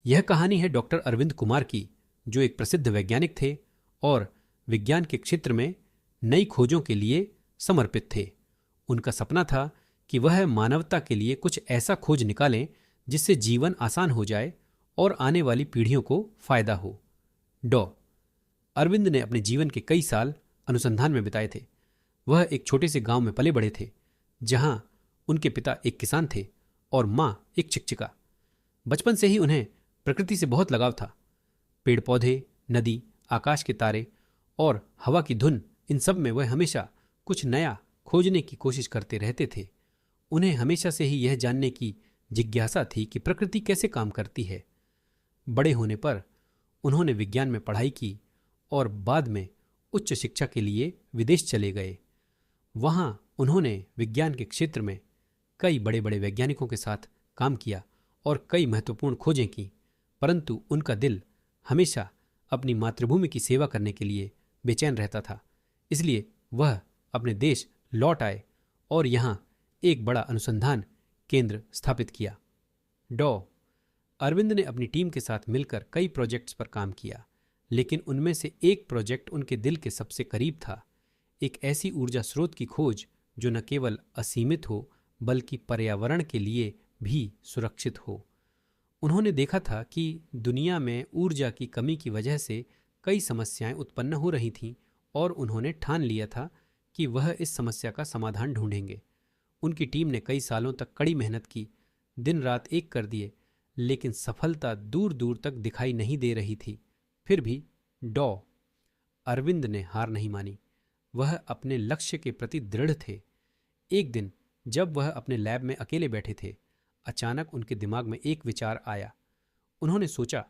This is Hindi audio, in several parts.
यह कहानी है डॉक्टर अरविंद कुमार की, जो एक प्रसिद्ध वैज्ञानिक थे और विज्ञान के क्षेत्र में नई खोजों के लिए समर्पित थे। उनका सपना था कि वह मानवता के लिए कुछ ऐसा खोज निकालें जिससे जीवन आसान हो जाए और आने वाली पीढ़ियों को फायदा हो। अरविंद ने अपने जीवन के कई साल अनुसंधान में बिताए थे। वह एक छोटे से गांव में पले बढ़े थे, जहां उनके पिता एक किसान थे और मां एक शिक्षिका। बचपन से ही उन्हें प्रकृति से बहुत लगाव था। पेड़ पौधे, नदी, आकाश के तारे और हवा की धुन, इन सब में वह हमेशा कुछ नया खोजने की कोशिश करते रहते थे। उन्हें हमेशा से ही यह जानने की जिज्ञासा थी कि प्रकृति कैसे काम करती है। बड़े होने पर उन्होंने विज्ञान में पढ़ाई की और बाद में उच्च शिक्षा के लिए विदेश चले गए। वहां उन्होंने विज्ञान के क्षेत्र में कई बड़े बड़े वैज्ञानिकों के साथ काम किया और कई महत्वपूर्ण खोजें की, परंतु उनका दिल हमेशा अपनी मातृभूमि की सेवा करने के लिए बेचैन रहता था। इसलिए वह अपने देश लौट आए और यहाँ एक बड़ा अनुसंधान केंद्र स्थापित किया। अरविंद ने अपनी टीम के साथ मिलकर कई प्रोजेक्ट्स पर काम किया, लेकिन उनमें से एक प्रोजेक्ट उनके दिल के सबसे करीब था। एक ऐसी ऊर्जा स्रोत की खोज जो न केवल असीमित हो बल्कि पर्यावरण के लिए भी सुरक्षित हो। उन्होंने देखा था कि दुनिया में ऊर्जा की कमी की वजह से कई समस्याएं उत्पन्न हो रही थीं और उन्होंने ठान लिया था कि वह इस समस्या का समाधान ढूंढेंगे। उनकी टीम ने कई सालों तक कड़ी मेहनत की, दिन रात एक कर दिए, लेकिन सफलता दूर दूर तक दिखाई नहीं दे रही थी। फिर भी अरविंद ने हार नहीं मानी। वह अपने लक्ष्य के प्रति दृढ़ थे। एक दिन जब वह अपने लैब में अकेले बैठे थे, अचानक उनके दिमाग में एक विचार आया। उन्होंने सोचा,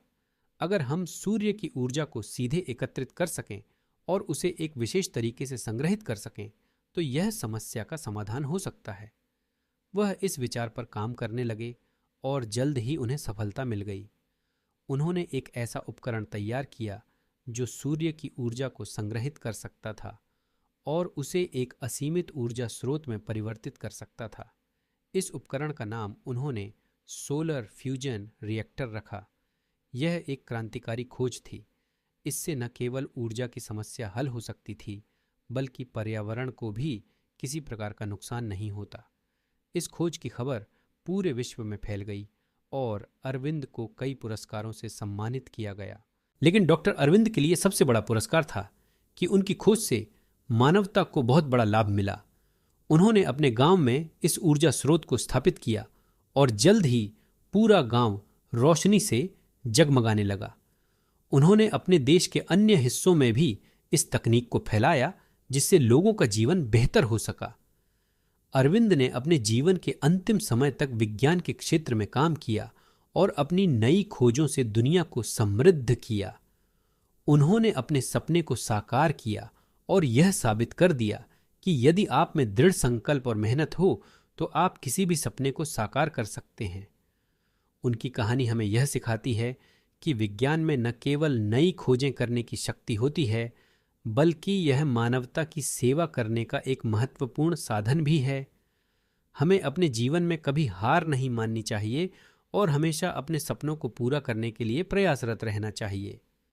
अगर हम सूर्य की ऊर्जा को सीधे एकत्रित कर सकें और उसे एक विशेष तरीके से संग्रहित कर सकें तो यह समस्या का समाधान हो सकता है। वह इस विचार पर काम करने लगे और जल्द ही उन्हें सफलता मिल गई। उन्होंने एक ऐसा उपकरण तैयार किया जो सूर्य की ऊर्जा को संग्रहित कर सकता था और उसे एक असीमित ऊर्जा स्रोत में परिवर्तित कर सकता था। इस उपकरण का नाम उन्होंने सोलर फ्यूजन रिएक्टर रखा। यह एक क्रांतिकारी खोज थी। इससे न केवल ऊर्जा की समस्या हल हो सकती थी, बल्कि पर्यावरण को भी किसी प्रकार का नुकसान नहीं होता। इस खोज की खबर पूरे विश्व में फैल गई और अरविंद को कई पुरस्कारों से सम्मानित किया गया। लेकिन डॉक्टर अरविंद के लिए सबसे बड़ा पुरस्कार था कि उनकी खोज से मानवता को बहुत बड़ा लाभ मिला। उन्होंने अपने गांव में इस ऊर्जा स्रोत को स्थापित किया और जल्द ही पूरा गांव रोशनी से जगमगाने लगा। उन्होंने अपने देश के अन्य हिस्सों में भी इस तकनीक को फैलाया, जिससे लोगों का जीवन बेहतर हो सका। अरविंद ने अपने जीवन के अंतिम समय तक विज्ञान के क्षेत्र में काम किया और अपनी नई खोजों से दुनिया को समृद्ध किया। उन्होंने अपने सपने को साकार किया और यह साबित कर दिया कि यदि आप में दृढ़ संकल्प और मेहनत हो तो आप किसी भी सपने को साकार कर सकते हैं। उनकी कहानी हमें यह सिखाती है कि विज्ञान में न केवल नई खोजें करने की शक्ति होती है, बल्कि यह मानवता की सेवा करने का एक महत्वपूर्ण साधन भी है। हमें अपने जीवन में कभी हार नहीं माननी चाहिए और हमेशा अपने सपनों को पूरा करने के लिए प्रयासरत रहना चाहिए।